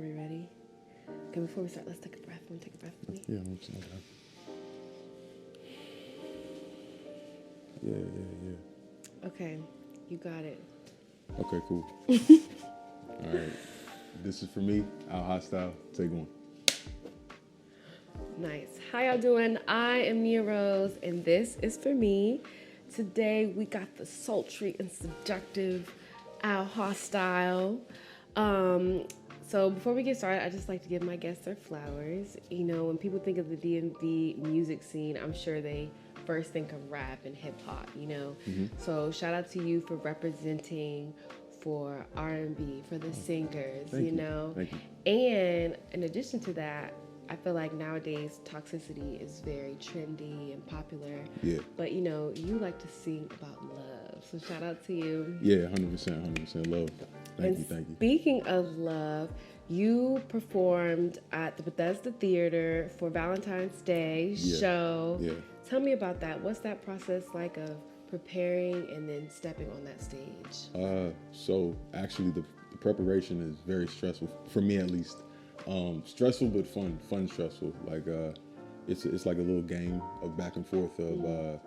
Are we ready? Okay, before we start, let's take a breath. Want to take a breath with me? Yeah, I'm just okay. Yeah. Okay, you got it. Okay, cool. All right. This is for me, Al Hostile. Take one. Nice. How y'all doing? I am Nia Rose, and this is for me. Today we got the sultry and seductive Al Hostile. So before we get started, I just like to give my guests their flowers. You know, when people think of the DMV music scene, I'm sure they first think of rap and hip hop. You know, so shout out to you for representing for R&B, for the singers. Thank you. Know, Thank you. And in addition to that, I feel like nowadays toxicity is very trendy and popular. Yeah. But you know, you like to sing about love. So shout out to you. Yeah, 100% love. Thank you. Speaking of love, you performed at the Bethesda Theater for Valentine's Day show. Yeah. Tell me about that. What's that process like of preparing and then stepping on that stage? So actually the preparation is very stressful, for me at least. Stressful but fun stressful. Like it's like a little game of back and forth of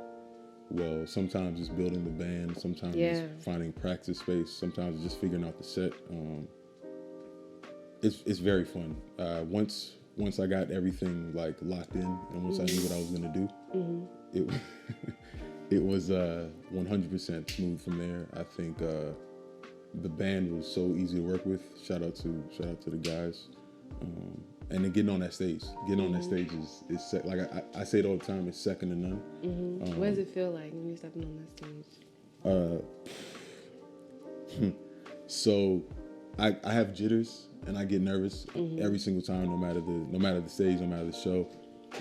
well, sometimes it's building the band, sometimes it's finding practice space, sometimes it's just figuring out the set. It's very fun. Once I got everything like locked in and once I knew what I was gonna do, it was 100% smooth from there. I think the band was so easy to work with. Shout out to the guys. And then getting on that stage is like I say it all the time. It's second to none. What does it feel like when you're stepping on that stage? So I have jitters and I get nervous every single time, no matter the stage, no matter the show,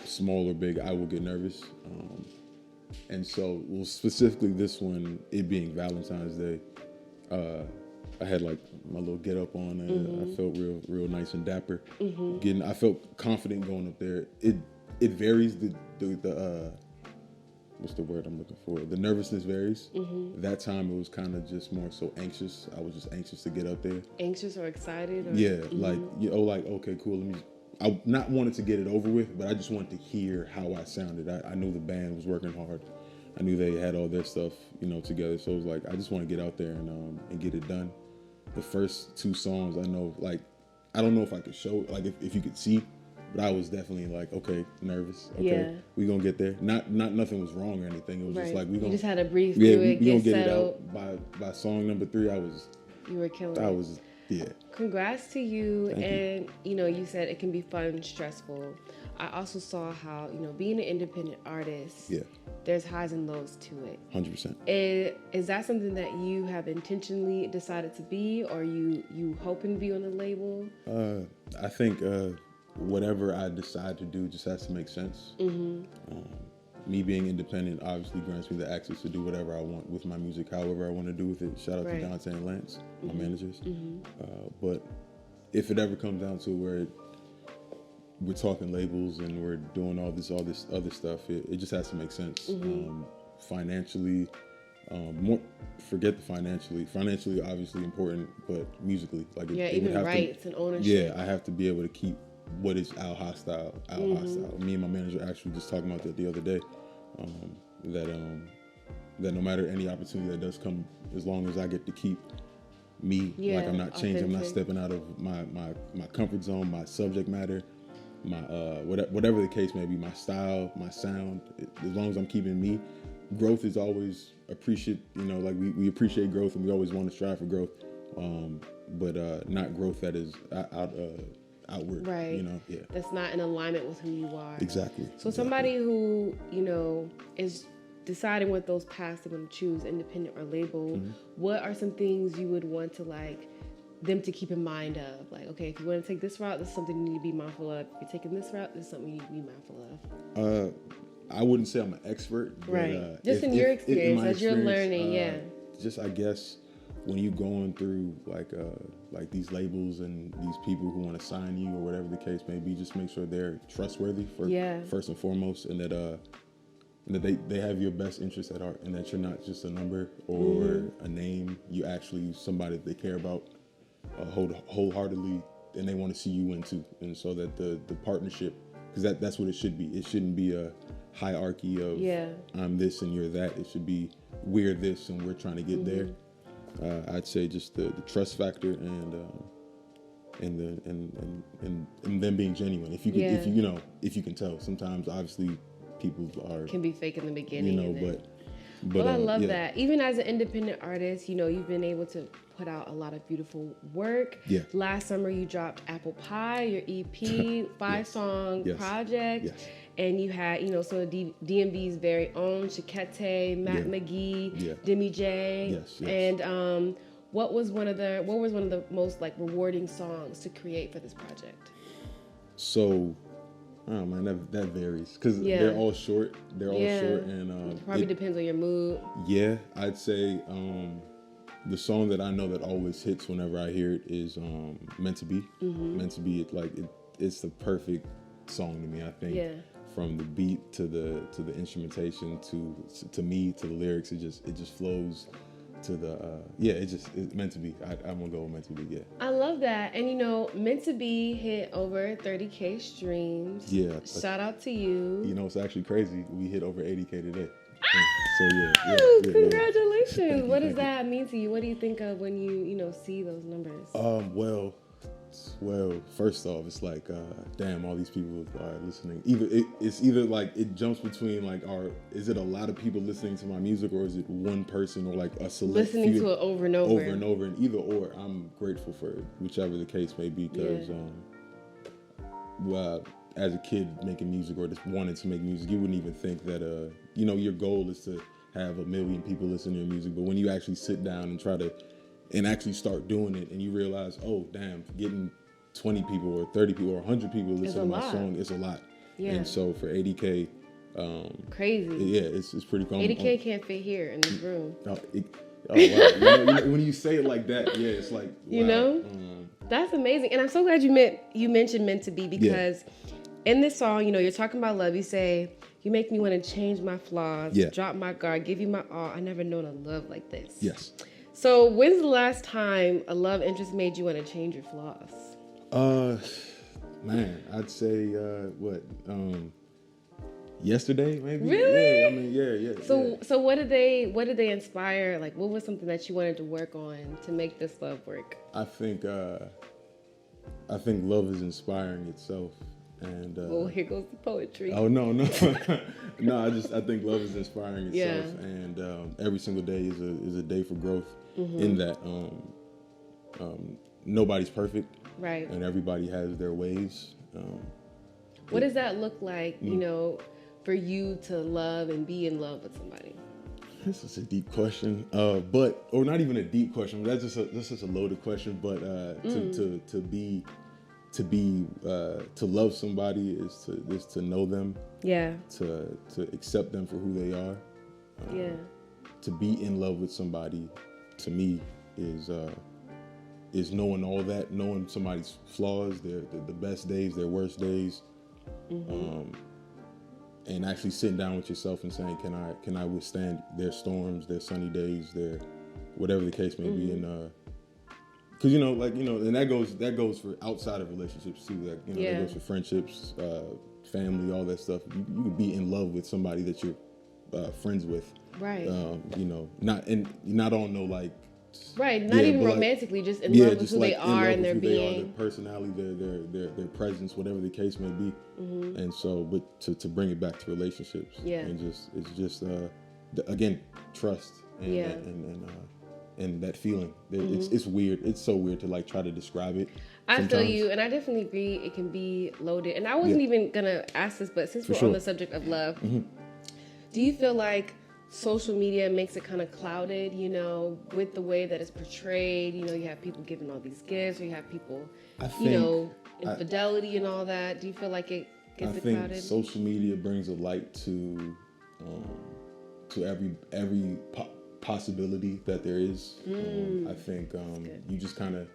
small or big, I will get nervous. And so, well, specifically this one, it being Valentine's Day, I had like my little get up on and I felt real nice and dapper. I felt confident going up there. It varies the what's the word I'm looking for? The nervousness varies. That time it was kind of just more so anxious. I was just anxious to get up there. Anxious or excited? Or? Yeah, like okay, cool. I not wanted to get it over with, but I just wanted to hear how I sounded. I knew the band was working hard. I knew they had all their stuff, together. So it was like I just want to get out there and get it done. The first two songs, I know, like, I don't know if I could show, like, if you could see, but I was definitely like, okay, nervous. Okay, we gonna get there. Nothing was wrong or anything. It was just like you just had to breathe through it. We gonna get it out. By song number 3, you were killing it. I was. Yeah. Congrats to you. Thank you. You said it can be fun and stressful. I also saw how, being an independent artist, there's highs and lows to it. 100%. Is that something that you have intentionally decided to be, or you hoping to be on the label? I think whatever I decide to do just has to make sense. Me being independent obviously grants me the access to do whatever I want with my music, however I want to do with it. Shout out to Dante and Lance, my managers. But if it ever comes down to where we're talking labels and we're doing all this other stuff, it just has to make sense. Financially, forget the financially. Financially, obviously important, but musically, like even rights and ownership. Yeah, I have to be able to keep what is Al Hostile. Me and my manager actually just talking about that the other day. That no matter any opportunity that does come, as long as I get to keep me, like I'm not changing, I'm not stepping out of my comfort zone, my subject matter, my whatever the case may be, my style, my sound. As long as I'm keeping me, growth is always appreciated. Like we appreciate growth and we always want to strive for growth, but not growth that is outward, right? That's not in alignment with who you are. Exactly. So somebody who is deciding what those paths they're going to choose, independent or label, what are some things you would want to like them to keep in mind of? Like, okay, if you want to take this route, this is something you need to be mindful of. If you're taking this route, this is something you need to be mindful of. I wouldn't say I'm an expert, but, right? Just in your experience, as you're learning, Just I guess when you're going through like these labels and these people who want to sign you or whatever the case may be, just make sure they're trustworthy first and foremost, and that they have your best interest at heart, and that you're not just a number or a name. You actually somebody that they care about wholeheartedly and they want to see you win too, and so that the partnership, because that's what it should be. It shouldn't be a hierarchy of I'm this and you're that. It should be we're this and we're trying to get there. I'd say just the trust factor and them being genuine. If you can tell. Sometimes obviously people can be fake in the beginning, but well, I love that. Even as an independent artist, you've been able to put out a lot of beautiful work. Yeah. Last summer you dropped Apple Pie, your EP, 5-song project. Yes. And you had, some of DMV's very own Shakete, Matt McGee, Demi J. Yes. And what was one of the most like rewarding songs to create for this project? So, oh man, that varies because they're all short. They're all short, and it probably depends on your mood. Yeah, I'd say the song that I know that always hits whenever I hear it is "Meant to Be." Meant to Be. It's the perfect song to me. I think. Yeah. From the beat to the instrumentation to me to the lyrics, it just flows to the it's Meant to Be. I'm gonna go with Meant to Be. Yeah. I love that, and Meant to Be hit over 30K streams. Yeah. Shout out to you. It's actually crazy. We hit over 80K today. So congratulations. What does that mean to you? What do you think of when you see those numbers? Well, first off, it's like, damn, all these people are listening. It's either like it jumps between like, is it a lot of people listening to my music, or is it one person or like a select listening to it over and over and either or. I'm grateful for whichever the case may be, because as a kid making music or just wanting to make music, you wouldn't even think that your goal is to have 1 million people listen to your music, but when you actually sit down and try to and actually start doing it, and you realize, oh damn, getting 20 people or 30 people or 100 people listen to my song, it's a lot. Yeah. And so for 80K, crazy. Yeah, it's pretty cool. 80K can't fit here in this room. Wow. When you say it like that, it's like, wow. That's amazing. And I'm so glad you mentioned Meant to Be, because in this song, you're talking about love. You say, you make me want to change my flaws, drop my guard, give you my all. I never known a love like this. Yes. So when's the last time a love interest made you want to change your flaws? Man, I'd say yesterday maybe. Really? Yeah, I mean, yeah. So what did they inspire? Like, what was something that you wanted to work on to make this love work? I think love is inspiring itself. And here goes the poetry. Oh no. No, I think love is inspiring itself, and every single day is a day for growth. In that nobody's perfect, right? And everybody has their ways. What does that look like, for you to love and be in love with somebody? This is a deep question, or not even a deep question. That's just a loaded question. But to love somebody is to know them. Yeah. To accept them for who they are. To be in love with somebody, to me, is knowing all that, knowing somebody's flaws, the best days, their worst days, and actually sitting down with yourself and saying, can I withstand their storms, their sunny days, their whatever the case may be, and because and that goes for outside of relationships too. That goes for friendships, family, all that stuff. You could be in love with somebody that you're friends with. Right. Not on no like. Right. Not even romantically, just in love with who they are and their being, their personality, their presence, whatever the case may be. And so, but to bring it back to relationships, and it's just again, trust and that feeling. It's weird. It's so weird to like try to describe it. I feel you, and I definitely agree. It can be loaded, and I wasn't even gonna ask this, but since we're on the subject of love, do you feel like social media makes it kind of clouded, with the way that it's portrayed? You have people giving all these gifts, or you have people, infidelity and all that. Do you feel like it gets clouded? I think social media brings a light to every possibility that there is. I think you just kind of,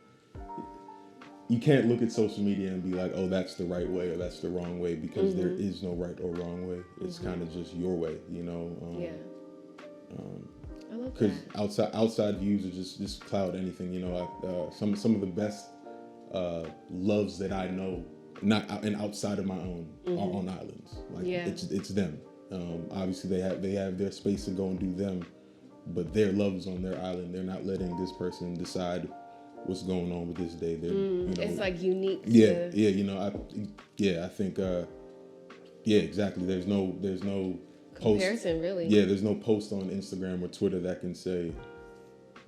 you can't look at social media and be like, oh, that's the right way or that's the wrong way, because there is no right or wrong way. It's kind of just your way, I love that. Because outside views are just cloud anything. Some of the best loves that I know, not and outside of my own, are on islands. Like it's them. Obviously they have their space to go and do them, but their love is on their island. They're not letting this person decide what's going on with this day. They're, it's like unique. I think exactly. There's no comparison, really. Yeah, there's no post on Instagram or Twitter that can say,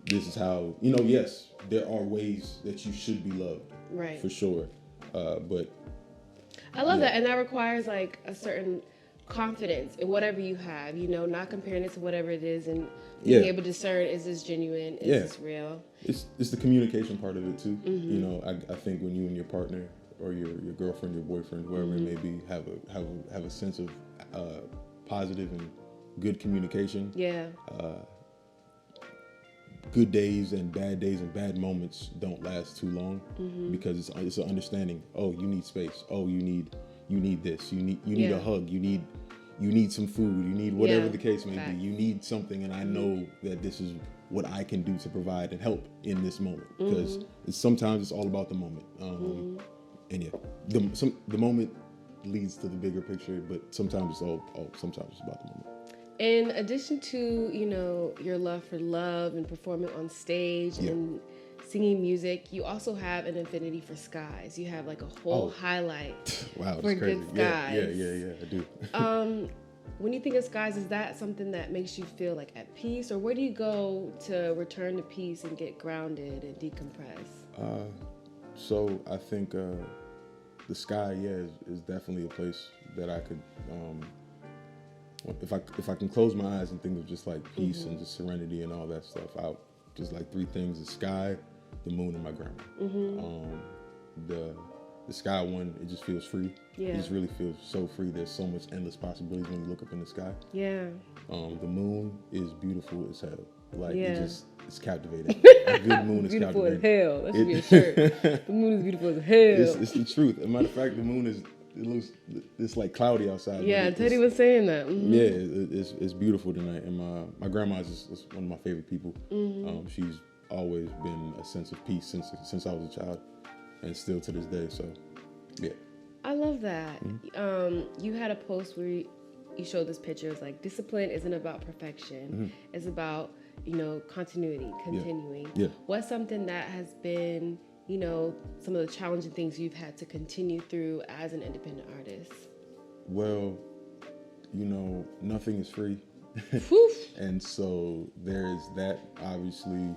this is how, yes, there are ways that you should be loved. Right. For sure. But I love that. And that requires like a certain confidence in whatever you have, not comparing it to whatever it is, and being able to discern, is this genuine? Is this real? It's the communication part of it too. I think when you and your partner or your girlfriend, your boyfriend, whoever it may be, have a sense of positive and good communication. Yeah. Good days and bad moments don't last too long, because it's an understanding. Oh, you need space. Oh, you need this. You need a hug. You need some food. You need whatever the case may be. You need something, and I know that this is what I can do to provide and help in this moment, because sometimes it's all about the moment. And the moment leads to the bigger picture, but sometimes sometimes it's about the moment. In addition to, your love for love and performing on stage and singing music, you also have an affinity for skies. You have like a whole highlight for good skies. Yeah, I do. When you think of skies, is that something that makes you feel like at peace, or where do you go to return to peace and get grounded and decompress? So I think the sky, is definitely a place that I could. If I can close my eyes and think of just like peace and just serenity and all that stuff, out just like three things: the sky, the moon, and my grandma. The sky one, it just feels free. Yeah. It just really feels so free. There's so much endless possibilities when you look up in the sky. Yeah. The moon is beautiful as hell. Like it's captivating. A good moon is beautiful captivating. Beautiful as hell. That should be a shirt. The moon is beautiful as hell. It's the truth. As a matter of fact, the moon it's like cloudy outside. Yeah, Teddy was saying that. Yeah, it's beautiful tonight, and my grandma is one of my favorite people. She's always been a sense of peace since I was a child, and still to this day. So, yeah. I love that. You had a post where you showed this picture. It's like, discipline isn't about perfection. It's about continuity, continuing. Yeah. What's something that has been some of the challenging things you've had to continue through as an independent artist? Well, nothing is free. And so there's that, obviously.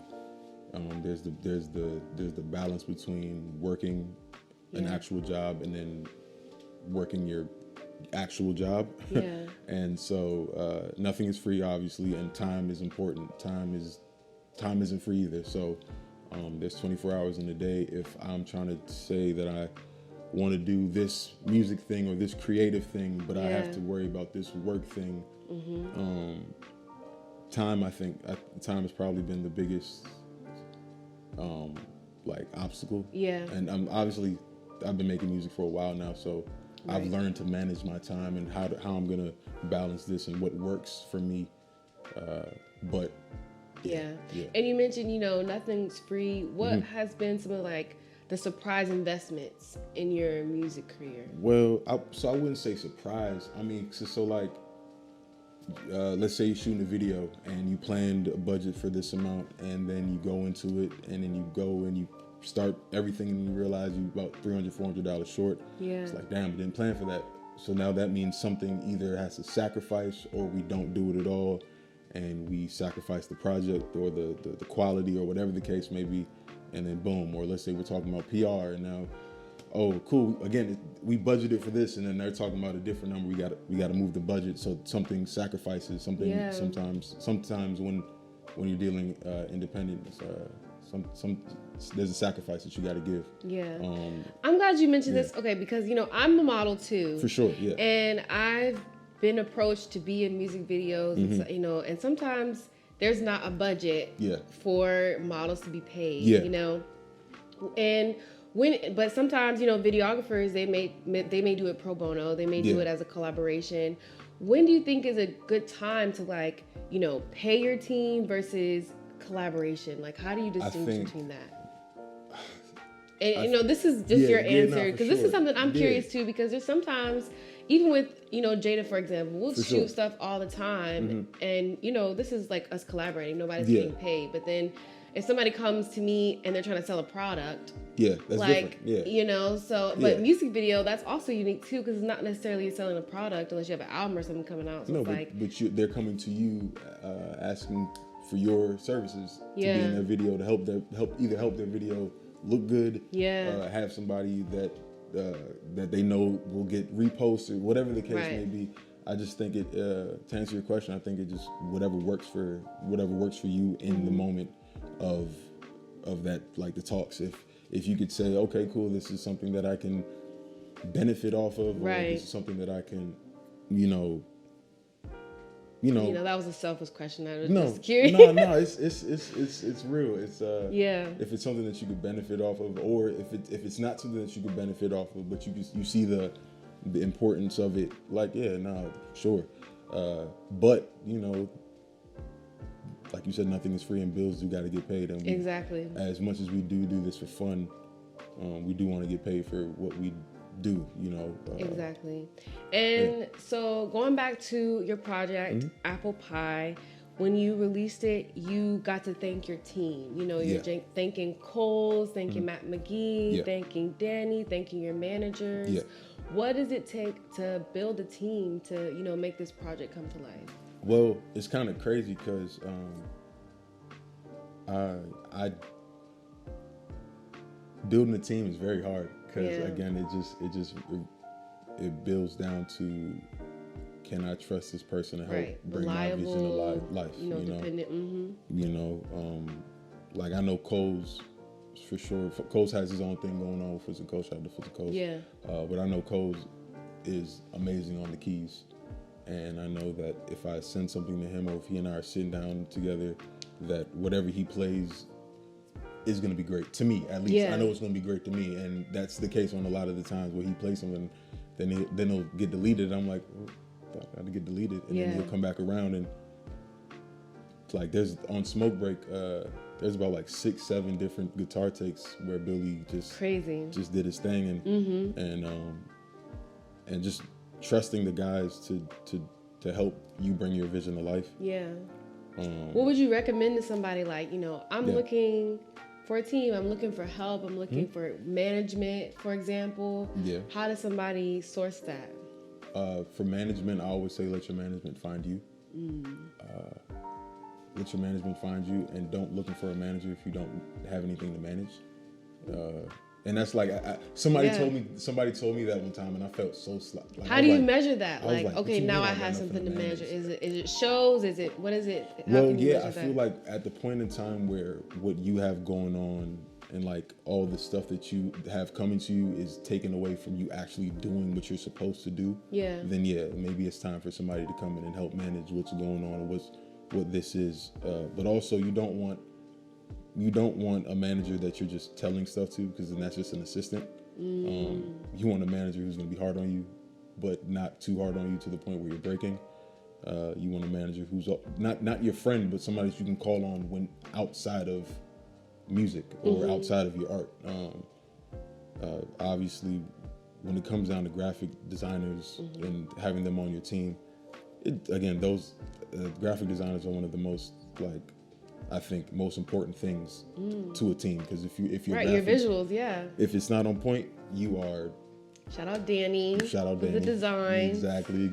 There's the balance between working an actual job and then working your actual job. Yeah. And so nothing is free, obviously, and time is important. Time isn't free either. So there's 24 hours in a day. If I'm trying to say that I want to do this music thing or this creative thing, but I have to worry about this work thing, time, I think, time has probably been the biggest obstacle. Yeah. And I've been making music for a while now, so I've learned to manage my time and how I'm gonna balance this and what works for me. But yeah. And you mentioned, nothing's free. What has been some of the surprise investments in your music career? Well, I wouldn't say surprise. I mean, let's say you're shooting a video and you planned a budget for this amount, and then you go into it, and then you go and you start everything, and you realize you're about $300, $400 short. Yeah. It's like, damn, I didn't plan for that. So now that means something either has to sacrifice, or we don't do it at all, and we sacrifice the project or the quality or whatever the case may be, and then boom. Or let's say we're talking about PR, and now, oh, cool. Again, we budgeted for this, and then they're talking about a different number. We got to move the budget, so something sacrifices something. Yeah. Sometimes when you're dealing independent, there's a sacrifice that you got to give. Yeah. I'm glad you mentioned this. Okay, because I'm a model too. For sure. Yeah. And I've been approached to be in music videos, and sometimes there's not a budget for models to be paid. Yeah. And but sometimes videographers, they may do it pro bono, they may do it as a collaboration. When do you think is a good time to pay your team versus collaboration? How do you distinguish between that? And this is just your answer, because this is something I'm curious too, because there's sometimes, even with, Jada, for example, we'll shoot stuff all the time, and, this is like us collaborating. Nobody's getting paid. But then if somebody comes to me and they're trying to sell a product, that's like, different. Yeah. But music video, that's also unique too, because it's not necessarily selling a product unless you have an album or something coming out. So they're coming to you asking for your services to be in their video, to help their video look good. Have somebody that they know will get reposted, whatever the case may be. I just think it to answer your question, I think it just whatever works for you in the moment of that, like the talks. If you could say, okay, cool, this is something that I can benefit off of, or this is something that I can, that was a selfish question. I was just curious. No, it's real. It's if it's something that you could benefit off of, or if it's not something that you could benefit off of, but you see the importance of it, like sure. But like you said, nothing is free, and bills do got to get paid. And exactly. As much as we do this for fun, we do want to get paid for what we do. Exactly. And so going back to your project, Apple Pie, when you released it, you got to thank your team. You're thanking Coles, thanking Matt McGee, thanking Danny, thanking your managers. Yeah. What does it take to build a team to, make this project come to life? Well, it's kind of crazy because I building a team is very hard, because again, it builds down to, can I trust this person to help bring my vision to life? Dependent. Like I know Cole's for sure. Cole's has his own thing going on with Coach. Shout out to Coach. Yeah. But I know Cole's is amazing on the keys. And I know that if I send something to him, or if he and I are sitting down together, that whatever he plays is going to be great to me. At least I know it's going to be great to me, and that's the case on a lot of the times where he plays something, then he'll get deleted. I'm like, I got to get deleted, and then he'll come back around, and it's like there's on Smoke Break, there's about like 6-7 different guitar takes where Billy just did his thing, and just trusting the guys to help you bring your vision to life. Yeah. What would you recommend to somebody like, I'm looking for a team, I'm looking for help, I'm looking for management, for example. Yeah. How does somebody source that? For management, I always say let your management find you. Let your management find you, and don't looking for a manager if you don't have anything to manage. And that's like somebody told me that one time, and I felt so like. How do you measure that? Like, okay, now I have something to measure. Is it shows? Is it what is it? Well, I feel like at the point in time where what you have going on and like all the stuff that you have coming to you is taken away from you actually doing what you're supposed to do. Yeah. Then maybe it's time for somebody to come in and help manage what's going on and what this is. But also you don't want a manager that you're just telling stuff to, because then that's just an assistant. You want a manager who's going to be hard on you, but not too hard on you to the point where you're breaking. You want a manager who's not your friend, but somebody that you can call on when outside of music or outside of your art. Obviously, when it comes down to graphic designers and having them on your team, those graphic designers are one of the most I think most important things to a team, because if your your visuals, if it's not on point, you are. Shout out Danny. The design. Exactly.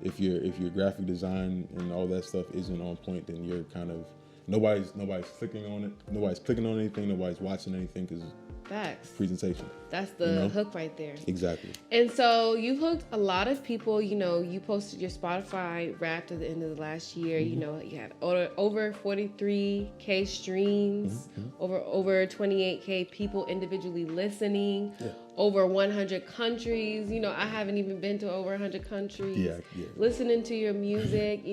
If your graphic design and all that stuff isn't on point, then you're kind of nobody's clicking on it. Nobody's clicking on anything. Nobody's watching anything, because facts. Presentation. That's the hook right there. Exactly. And so you hooked a lot of people. You posted your Spotify Wrapped at the end of the last year. You had over 43K streams, over 28K people individually listening, over 100 countries. I haven't even been to over 100 countries. Listening to your music.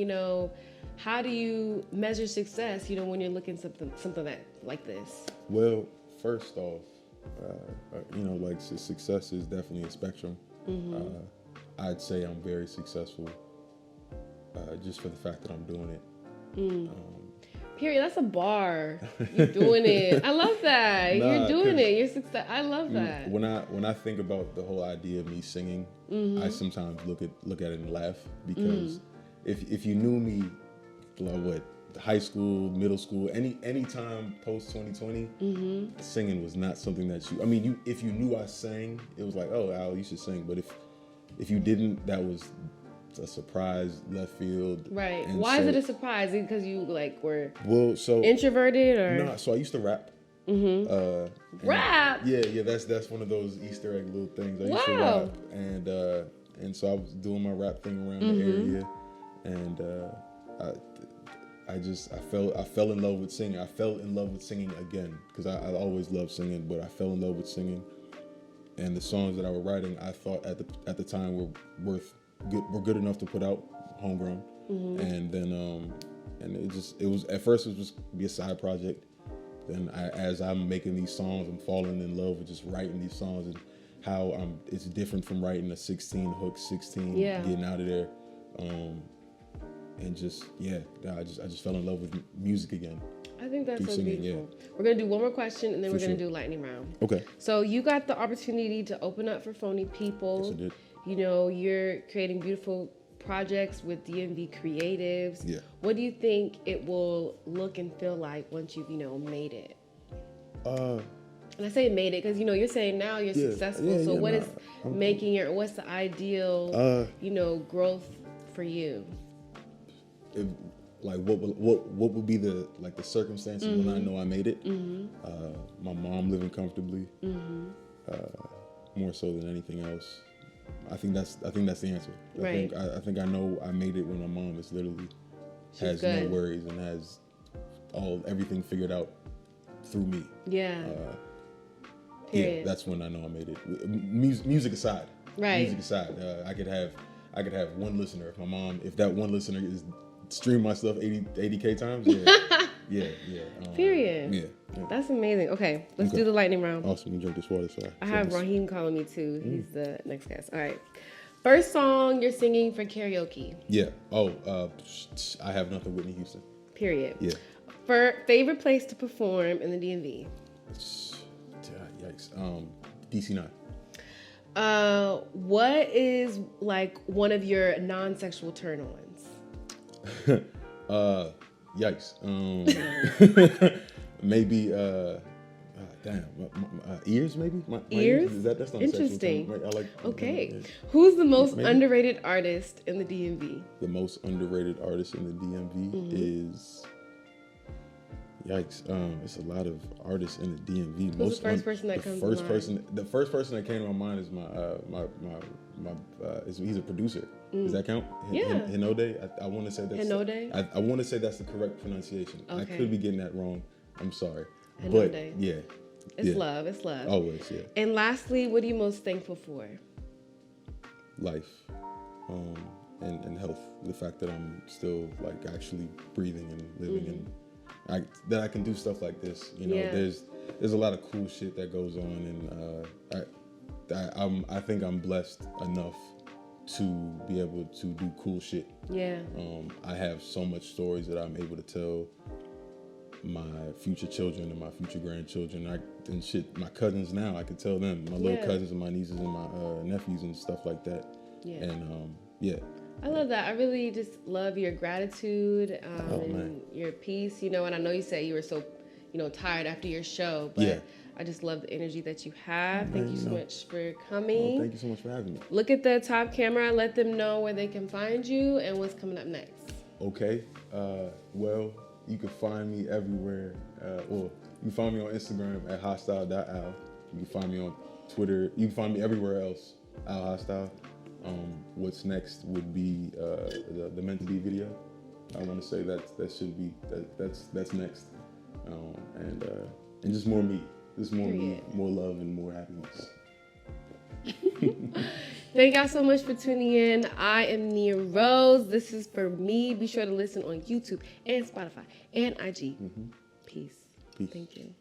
How do you measure success? When you're looking something like this. Well, first off, success is definitely a spectrum. I'd say I'm very successful just for the fact that I'm doing it. Period. That's a bar. You're doing it. I love that. Nah, You're doing it. You're success. I love that. When I think about the whole idea of me singing, I sometimes look at it and laugh because if you knew me, like high school, middle school, any time post 2020, singing was not something that you. I mean, if you knew I sang, it was like, oh, Al, you should sing. But if you didn't, that was a surprise, left field. Right. And Why is it a surprise? Because you were so introverted or no? So I used to rap. Rap. Yeah. That's one of those Easter egg little things. I used to rap, and so I was doing my rap thing around the area, and I fell in love with singing. I fell in love with singing again because I always loved singing, but I fell in love with singing, and the songs that I was writing, I thought at the time were good enough to put out, homegrown, and then and it was at first it was just be a side project. Then as I'm making these songs, I'm falling in love with just writing these songs and how it's different from writing a 16 hook, 16 getting out of there, and just I just fell in love with music again. I think that's so singing, beautiful. We're gonna do one more question and then we're gonna do lightning round. Okay. So you got the opportunity to open up for Phony People. Yes, I did. You know, you're creating beautiful projects with DMV creatives. Yeah. What do you think it will look and feel like once you've, made it? And I say made it because, you're saying now you're successful. So what is making what's the ideal, growth for you? What would be the circumstances when I know I made it? My mom living comfortably, more so than anything else. I think that's the answer. Right. I think I know I made it when my mom is literally has no worries and has everything figured out through me. Yeah. Yeah, that's when I know I made it. Music aside. Right. Music aside, I could have one listener. If that one listener is stream my stuff 80K times, yeah. Period. Yeah. That's amazing. Okay, let's do the lightning round. Awesome. You drink this water, so I have Raheem calling me too. He's the next guest. All right. First song you're singing for karaoke. Yeah. I Have Nothing, Whitney Houston. Period. Yeah. For favorite place to perform in the DMV. Yikes. DC9. What is one of your non-sexual turn-ons? Yikes. Maybe ears, maybe? My ears? That's not interesting. A sexual term. Okay. Who's the most underrated artist in the DMV? The most underrated artist in the DMV is... Yikes! It's a lot of artists in the DMV. Who's the first person that comes to mind? The first person that came to my mind is he's a producer. Does that count? Yeah. Hinode. I want to say that's Hinode. I want to say that's the correct pronunciation. Okay. I could be getting that wrong. I'm sorry. Hinode. But yeah. It's love. It's love. Always, yeah. And lastly, what are you most thankful for? Life, and health. The fact that I'm still actually breathing and living and. That I can do stuff like this, There's a lot of cool shit that goes on, and I think I'm blessed enough to be able to do cool shit. Yeah. I have so much stories that I'm able to tell my future children and my future grandchildren. My cousins now, I can tell them, my little cousins and my nieces and my nephews and stuff like that. Yeah. And I love that. I really just love your gratitude and your peace, and I know you said you were so, tired after your show, but I just love the energy that you have. Thank you so much for coming. Thank you so much for having me. Look at the top camera. Let them know where they can find you and what's coming up next. Okay. Well, you can find me everywhere. You can find me on Instagram at hostile.al. You can find me on Twitter. You can find me everywhere else, Al Hostile. What's next would be the Meant to Be video. I want to say that's next, and just more me, just more me, more love and more happiness. Thank y'all so much for tuning in. I am Nia Rose. This is for me. Be sure to listen on YouTube and Spotify and IG. Peace. Thank you.